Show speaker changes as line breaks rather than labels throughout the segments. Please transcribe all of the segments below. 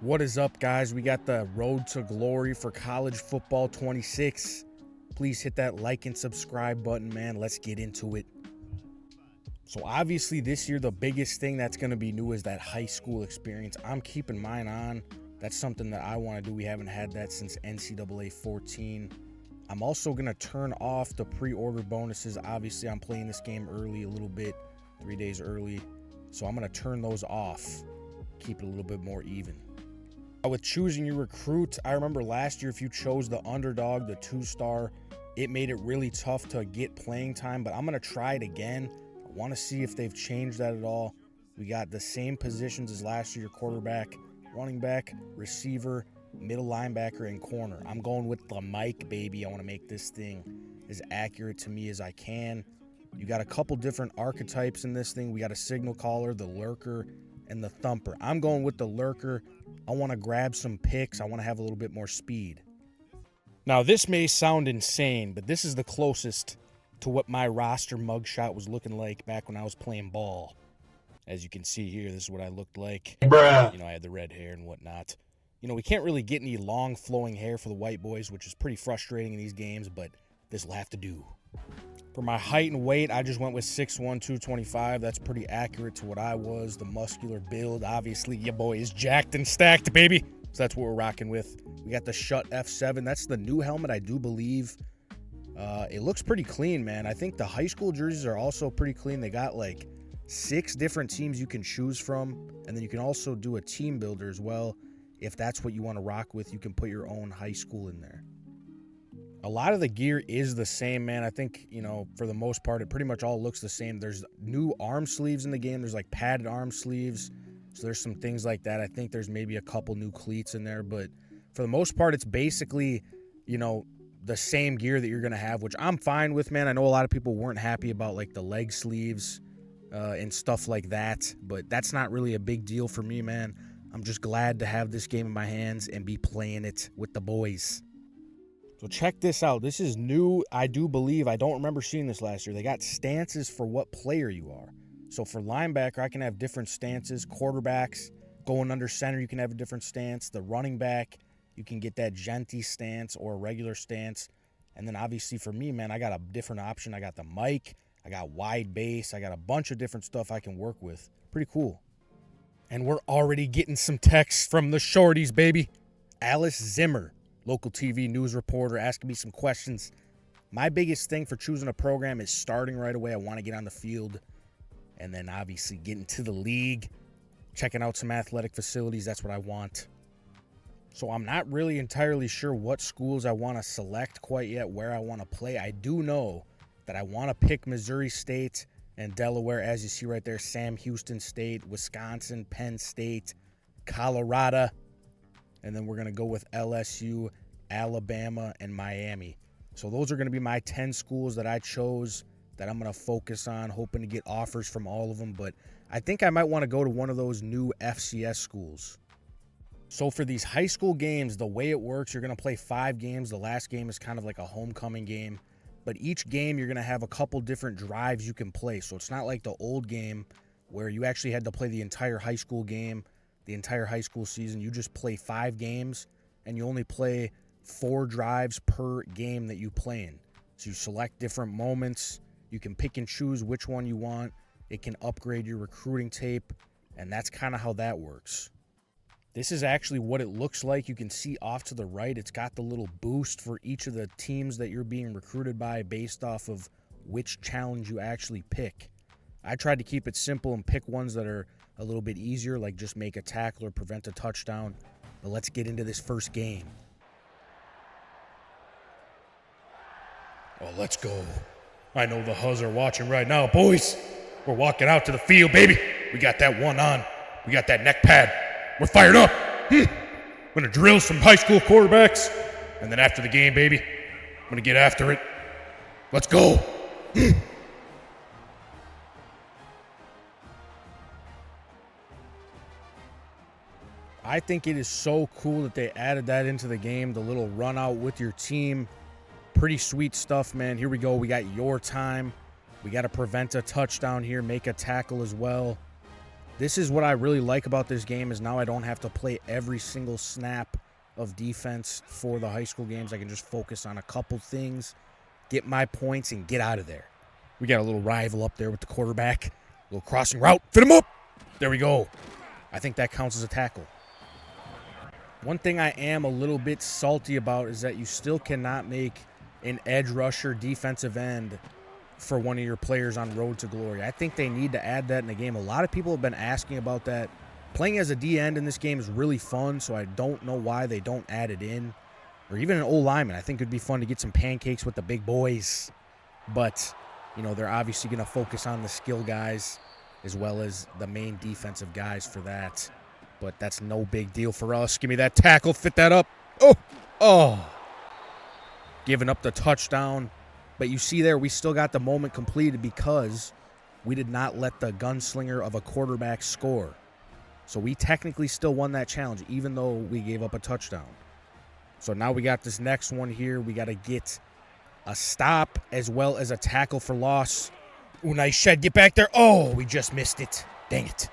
What is up, guys? We got the road to glory for college football 26. Please hit that like and subscribe button, man. Let's get into it. So obviously this year, the biggest thing that's going to be new is that high school experience. I'm keeping mine on. That's something that I want to do. We haven't had that since NCAA 14. I'm also going to turn off the pre-order bonuses. Obviously, I'm playing this game early a little bit, 3 days early. So I'm going to turn those off, keep it a little bit more even. With choosing your recruit, I remember last year if you chose the underdog, the 2-star, it made it really tough to get playing time, but I'm going to try it again. I want to see if they've changed that at all. We got the same positions as last year: quarterback, running back, receiver, middle linebacker, and corner. I'm going with the mic, baby. I want to make this thing as accurate to me as I can. You got a couple different archetypes in this thing. We got a signal caller, the lurker, and the thumper. I'm going with the lurker. I want to grab some picks. I want to have a little bit more speed. Now, this may sound insane, but this is the closest to what my roster mugshot was looking like back when I was playing ball. As you can see here, this is what I looked like.
Bruh.
You know, I had the red hair and whatnot. You know, we can't really get any long flowing hair for the white boys, which is pretty frustrating in these games, but this will have to do. For my height and weight, I just went with 6'1", 225. That's pretty accurate to what I was. The muscular build, obviously, your boy is jacked and stacked, baby. So that's what we're rocking with. We got the Shut F7. That's the new helmet, I do believe. It looks pretty clean, man. I think the high school jerseys are also pretty clean. They got like 6 different teams you can choose from. And then you can also do a team builder as well. If that's what you want to rock with, you can put your own high school in there. A lot of the gear is the same, man. I think, you know, for the most part, it pretty much all looks the same. There's new arm sleeves in the game. There's like padded arm sleeves. So there's some things like that. I think there's maybe a couple new cleats in there. But for the most part, it's basically, you know, the same gear that you're going to have, which I'm fine with, man. I know a lot of people weren't happy about like the leg sleeves and stuff like that. But that's not really a big deal for me, man. I'm just glad to have this game in my hands and be playing it with the boys. So check this out. This is new, I do believe. I don't remember seeing this last year. They got stances for what player you are. So for linebacker, I can have different stances. Quarterbacks, going under center, you can have a different stance. The running back, you can get that genty stance or a regular stance. And then obviously for me, man, I got a different option. I got the mic, I got wide base, I got a bunch of different stuff I can work with. Pretty cool. And we're already getting some texts from the shorties, baby. Alice Zimmer, local TV news reporter, asking me some questions. My biggest thing for choosing a program is starting right away. I want to get on the field and then obviously getting to the league, checking out some athletic facilities. That's what I want. So I'm not really entirely sure what schools I want to select quite yet, where I want to play. I do know that I want to pick Missouri State and Delaware, as you see right there, Sam Houston State, Wisconsin, Penn State, Colorado. And then we're going to go with LSU, Alabama, and Miami. So those are going to be my 10 schools that I chose that I'm going to focus on, hoping to get offers from all of them. But I think I might want to go to one of those new FCS schools. So for these high school games, the way it works, you're going to play 5 games. The last game is kind of like a homecoming game. But each game, you're going to have a couple different drives you can play. So it's not like the old game where you actually had to play the entire high school game, the entire high school season. You just play 5 games, and you only play 4 drives per game that you play in. So you select different moments. You can pick and choose which one you want. It can upgrade your recruiting tape, and that's kind of how that works. This is actually what it looks like. You can see off to the right, it's got the little boost for each of the teams that you're being recruited by based off of which challenge you actually pick. I tried to keep it simple and pick ones that are a little bit easier, like just make a tackle or prevent a touchdown. But let's get into this first game. Oh, let's go. I know the Huzz are watching right now. Boys, we're walking out to the field, baby. We got that one on. We got that neck pad. We're fired up. I'm going to drill some high school quarterbacks. And then after the game, baby, I'm going to get after it. Let's go. I think it is so cool that they added that into the game, the little run out with your team. Pretty sweet stuff, man. Here we go. We got your time. We got to prevent a touchdown here, make a tackle as well. This is what I really like about this game is now I don't have to play every single snap of defense for the high school games. I can just focus on a couple things, get my points, and get out of there. We got a little rival up there with the quarterback. A little crossing route. Fit him up. There we go. I think that counts as a tackle. One thing I am a little bit salty about is that you still cannot make an edge rusher defensive end for one of your players on Road to Glory. I think they need to add that in the game. A lot of people have been asking about that. Playing as a D end in this game is really fun, so I don't know why they don't add it in. Or even an O-lineman. I think it would be fun to get some pancakes with the big boys. But, you know, they're obviously going to focus on the skill guys as well as the main defensive guys for that. But that's no big deal for us. Give me that tackle. Fit that up. Oh. Giving up the touchdown. But you see there, we still got the moment completed because we did not let the gunslinger of a quarterback score. So we technically still won that challenge, even though we gave up a touchdown. So now we got this next one here. We got to get a stop as well as a tackle for loss. Ooh, nice shed. Get back there. Oh, we just missed it. Dang it.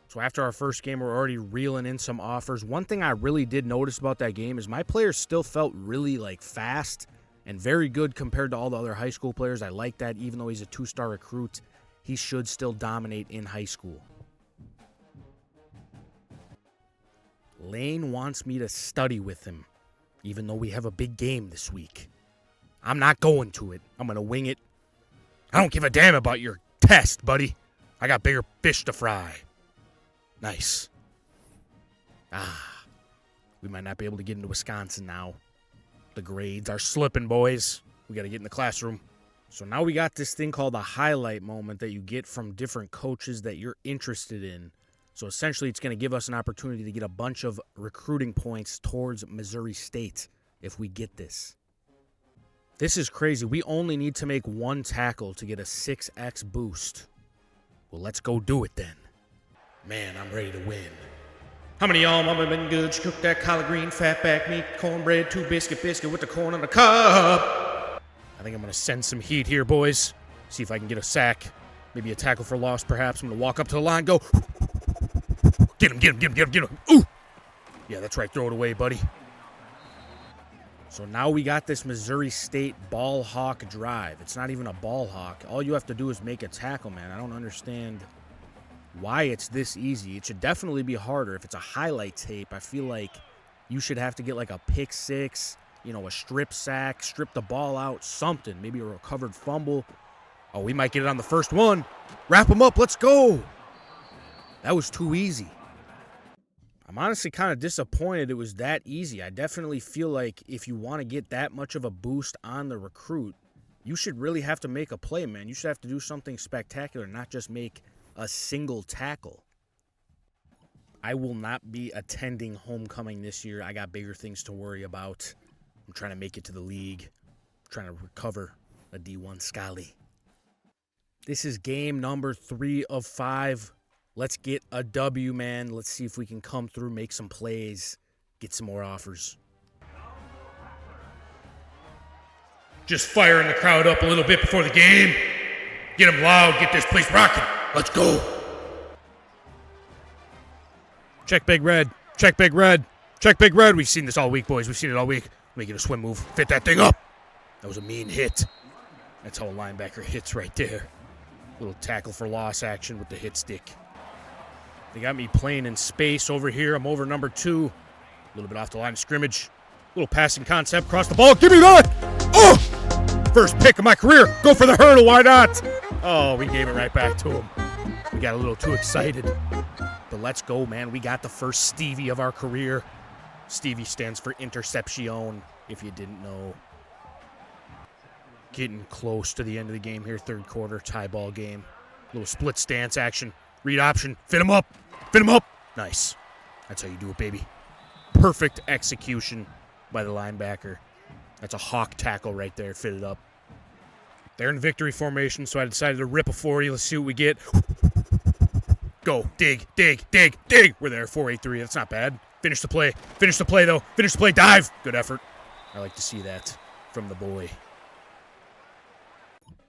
So after our first game, we're already reeling in some offers. One thing I really did notice about that game is my players still felt really fast and very good compared to all the other high school players. I like that. Even though he's a 2-star recruit, he should still dominate in high school. Lane wants me to study with him, even though we have a big game this week. I'm not going to it. I'm going to wing it. I don't give a damn about your test, buddy. I got bigger fish to fry. Nice. We might not be able to get into Wisconsin now. The grades are slipping, boys. We got to get in the classroom. So now we got this thing called a highlight moment that you get from different coaches that you're interested in. So essentially, it's going to give us an opportunity to get a bunch of recruiting points towards Missouri State if we get this. This is crazy. We only need to make one tackle to get a 6x boost. Well, let's go do it then. Man, I'm ready to win. How many of y'all mama been good? She cooked that collard green, fatback meat, cornbread, 2 biscuit with the corn on the cob. I think I'm going to send some heat here, boys. See if I can get a sack. Maybe a tackle for loss, perhaps. I'm going to walk up to the line, go. Get him. Ooh. Yeah, that's right. Throw it away, buddy. So now we got this Missouri State ball hawk drive. It's not even a ball hawk. All you have to do is make a tackle, man. I don't understand why it's this easy. It should definitely be harder. If it's a highlight tape, I feel like you should have to get like a pick six, a strip sack, strip the ball out, something. Maybe a recovered fumble. Oh, we might get it on the first one. Wrap them up. Let's go. That was too easy. I'm honestly kind of disappointed it was that easy. I definitely feel like if you want to get that much of a boost on the recruit, you should really have to make a play, man. You should have to do something spectacular, not just make a single tackle. I will not be attending homecoming this year. I got bigger things to worry about. I'm trying to make it to the league. I'm trying to recover a D1 Scally. This is game number 3 of 5. Let's get a W, man. Let's see if we can come through, make some plays, get some more offers. Just firing the crowd up a little bit before the game. Get them loud, get this place rocking. Let's go. Check big red. Check big red. Check big red. We've seen this all week, boys. We've seen it all week. Make it a swim move. Fit that thing up. That was a mean hit. That's how a linebacker hits right there. Little tackle for loss action with the hit stick. They got me playing in space over here. I'm over number 2. A little bit off the line of scrimmage. Little passing concept. Cross the ball. Give me that. Oh! First pick of my career. Go for the hurdle. Why not? Oh, we gave it right back to him. We got a little too excited. But let's go, man. We got the first Stevie of our career. Stevie stands for interception, if you didn't know. Getting close to the end of the game here. 3rd quarter. Tie ball game. Little split stance action. Read option. Fit him up. Fit him up. Nice. That's how you do it, baby. Perfect execution by the linebacker. That's a hawk tackle right there. Fit it up. They're in victory formation, so I decided to rip a 40. Let's see what we get. Go. Dig. Dig. Dig. Dig. We're there. 4-8-3. That's not bad. Finish the play. Finish the play, though. Finish the play. Dive. Good effort. I like to see that from the boy.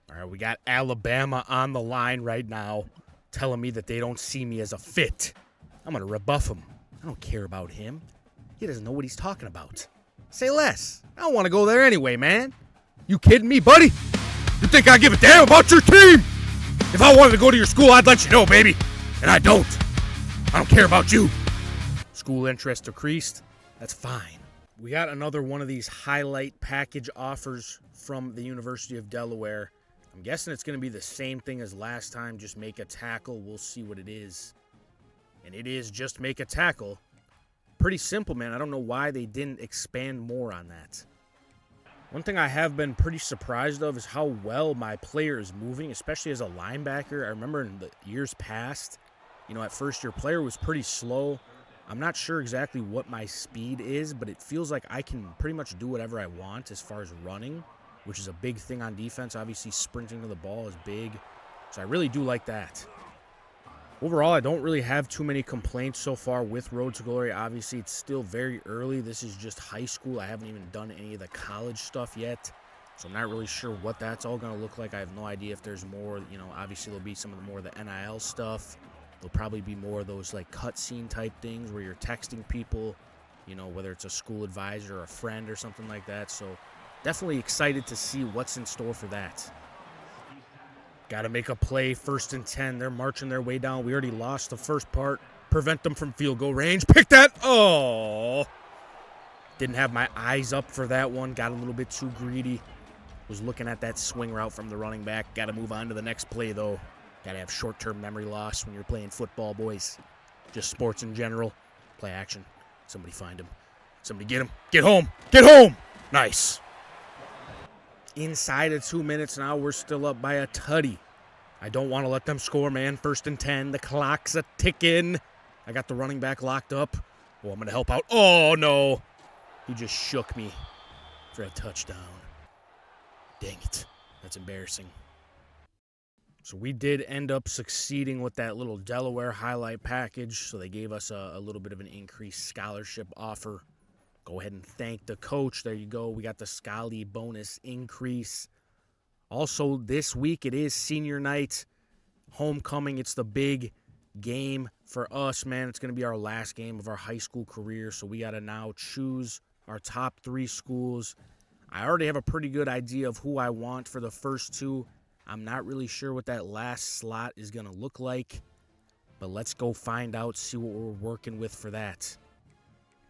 All right, we got Alabama on the line right now. telling me that they don't see me as a fit. I'm going to rebuff him. I don't care about him. He doesn't know what he's talking about. Say less. I don't want to go there anyway, man. You kidding me, buddy? You think I give a damn about your team? If I wanted to go to your school, I'd let you know, baby. And I don't. I don't care about you. School interest decreased. That's fine. We got another one of these highlight package offers from the University of Delaware. I'm guessing it's going to be the same thing as last time, just make a tackle. We'll see what it is. And it is just make a tackle. Pretty simple, man. I don't know why they didn't expand more on that. One thing I have been pretty surprised of is how well my player is moving, especially as a linebacker. I remember in the years past, at first your player was pretty slow. I'm not sure exactly what my speed is, but it feels like I can pretty much do whatever I want as far as running, which is a big thing on defense. Obviously, sprinting to the ball is big, so I really do like that. Overall, I don't really have too many complaints so far with Road to Glory. Obviously, it's still very early. This is just high school. I haven't even done any of the college stuff yet, so I'm not really sure what that's all going to look like. I have no idea if there's more. Obviously, there'll be some of the more of the NIL stuff. There'll probably be more of those like cutscene type things where you're texting people, whether it's a school advisor or a friend or something like that. So definitely excited to see what's in store for that. Got to make a play, 1st and 10. They're marching their way down. We already lost the first part. Prevent them from field goal range. Pick that. Oh. Didn't have my eyes up for that one. Got a little bit too greedy. Was looking at that swing route from the running back. Got to move on to the next play, though. Got to have short-term memory loss when you're playing football, boys. Just sports in general. Play action. Somebody find him. Somebody get him. Get home. Get home. Nice. Inside of 2 minutes now, we're still up by a tutty. I don't want to let them score, man. 1st and 10. The clock's a ticking. I got the running back locked up. Oh, I'm going to help out. Oh, no. He just shook me for a touchdown. Dang it. That's embarrassing. So we did end up succeeding with that little Delaware highlight package. So they gave us a little bit of an increased scholarship offer. Go ahead and thank the coach. There you go. We got the Scully bonus increase. Also, this week it is senior night, homecoming. It's the big game for us, man. It's going to be our last game of our high school career, so we got to now choose our top 3 schools. I already have a pretty good idea of who I want for the first 2. I'm not really sure what that last slot is going to look like, but let's go find out, see what we're working with for that.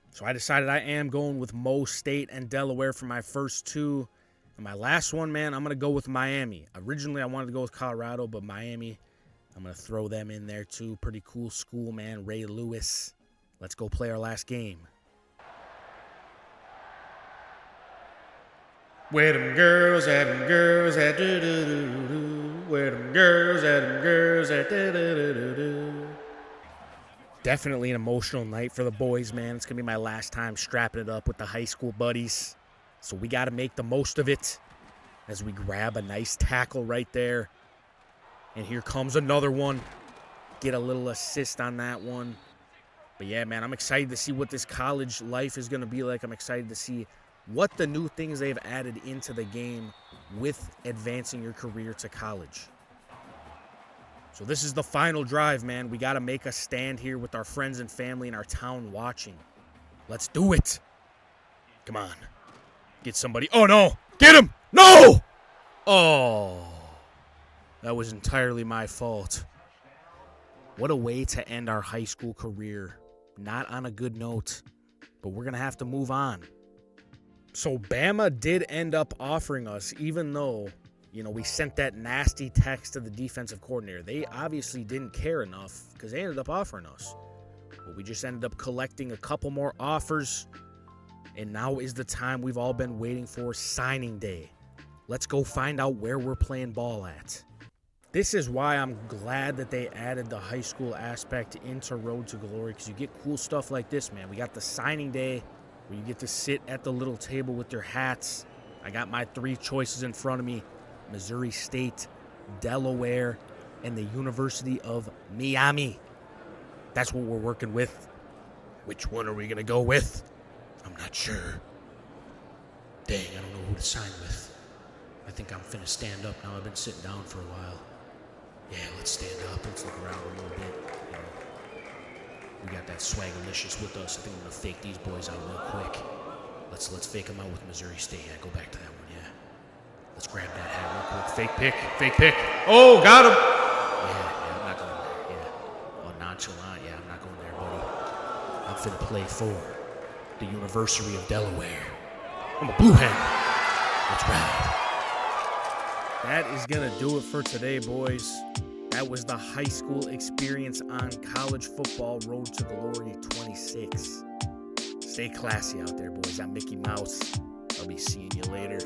So I decided I am going with Mo State and Delaware for my first 2. And my last one, man, I'm going to go with Miami. Originally, I wanted to go with Colorado, but Miami, I'm going to throw them in there too. Pretty cool school, man. Ray Lewis. Let's go play our last game. Where them girls at, them girls at, do-do-do-do-do. Where them girls at, them girls at, do-do-do-do-do. Definitely an emotional night for the boys, man. It's going to be my last time strapping it up with the high school buddies. So we got to make the most of it as we grab a nice tackle right there. And here comes another one. Get a little assist on that one. But yeah, man, I'm excited to see what this college life is going to be like. I'm excited to see what the new things they've added into the game with advancing your career to college. So this is the final drive, man. We got to make a stand here with our friends and family in our town watching. Let's do it. Come on. Get somebody. Oh, no. Get him. No. Oh. That was entirely my fault. What a way to end our high school career. Not on a good note, but we're going to have to move on. So Bama did end up offering us, even though, we sent that nasty text to the defensive coordinator. They obviously didn't care enough because they ended up offering us. But we just ended up collecting a couple more offers. And now is the time we've all been waiting for, signing day. Let's go find out where we're playing ball at. This is why I'm glad that they added the high school aspect into Road to Glory, because you get cool stuff like this, man. We got the signing day where you get to sit at the little table with your hats. I got my 3 choices in front of me. Missouri State, Delaware, and the University of Miami. That's what we're working with. Which one are we going to go with? I'm not sure. Dang, I don't know who to sign with. I think I'm finna stand up now. I've been sitting down for a while. Yeah, let's stand up. Let's look around a little bit. You know, we got that Swagalicious with us. I think I'm gonna fake these boys out real quick. Let's fake them out with Missouri State. Yeah, go back to that one. Yeah. Let's grab that hat real quick. Fake pick. Oh, got him. Yeah, I'm not going there. Yeah. Oh, nonchalant. Yeah, I'm not going there, buddy. I'm finna play for the University of Delaware. I'm a blue hen. That's right. That is going to do it for today, boys. That was the high school experience on college football Road to Glory 26. Stay classy out there, boys. I'm Mickey Mouse. I'll be seeing you later.